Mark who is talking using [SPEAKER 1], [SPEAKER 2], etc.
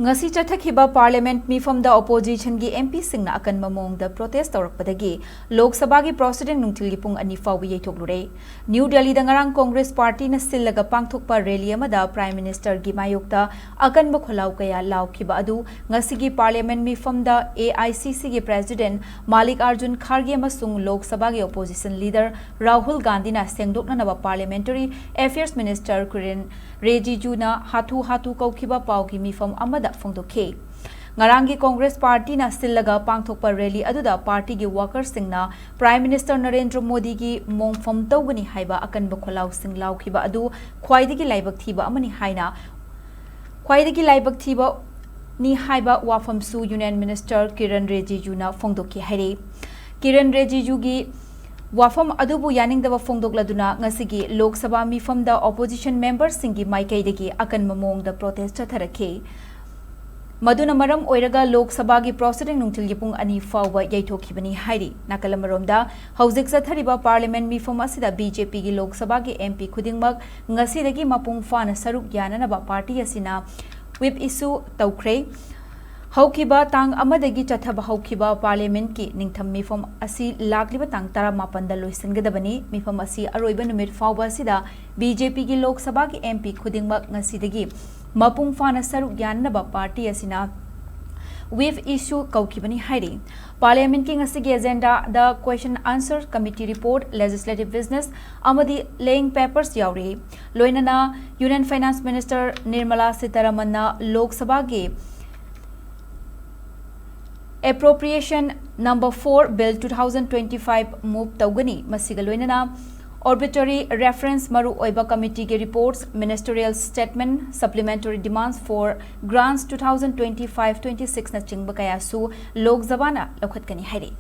[SPEAKER 1] ngasi chathakhiba parliament mifamda opposition gi MP singna Akanba Mawongda protest Tourakpadagi Lok Sabha gi proceeding nungthil gi pung ani fawi Yeithoklure New Delhi da ngarang Congress party na sillaga pangthokpa rally amada prime minister gi mayokta Akanba kholau kaya laukhiba adu ngasi gi parliament mifamda AICC gi president Malik Arjun Kharge amasung Lok Sabha gi opposition leader Rahul Gandhi na sengdokna naba parliamentary affairs minister Kiren Rijiju na hatu kaukhiba pau gi mifam amada Fongdokhe Ngarangi Congress Party na sillaga pangthokpa rally aduda party gi workers singna Prime Minister Narendra Modi gi mongfam tawgani haiba Akanba kholau sing laukhiba adu khwaidagi laibak thiba amani haina khwaidagi laibak thiba ni haiba wafamsu Union Minister Kiren Rijiju na Fongdokhe haire Kiren Rijiju gi Wafam adubu yaningdaba fongdokladuna ngasigi Lok Sabha mifamda opposition members singi maikaidagi Akanba Mawongda protest chatharakhe Maduna maram oiraga Lok Sabha gi proceeding nungtil yipung ani fawba yaithokhibani hairi nakalamaromda hauzik sathariba parliament mifam asida BJP gi Lok Sabha gi MP khudingmak ngasidagi mapung fana saruk yananaba party asina whip issue tawkhre Haukiba tang amadagi chathaba haukiba parliament ki ningtham mifam asi lagliba tang tara mapanda loisangadabani mifam asi aroiba numit fawba asida BJP gi Lok Sabha gi MP khudingmak ngasidagi mapung fana saruk yanaba party asina with issue kaukibani hairi parliament ki ngasigi agenda the question answer committee report legislative business amadi laying papers yauri loinana union finance minister Nirmala Sitharaman na Lok Sabha gi appropriation number 4 bill 2025 move tawgani masiga loinana Arbitrary reference maru oiba committee ke reports ministerial statement supplementary demands for grants 2025-26 na chingba kaya su Lok Sabha na lokhatkani hairi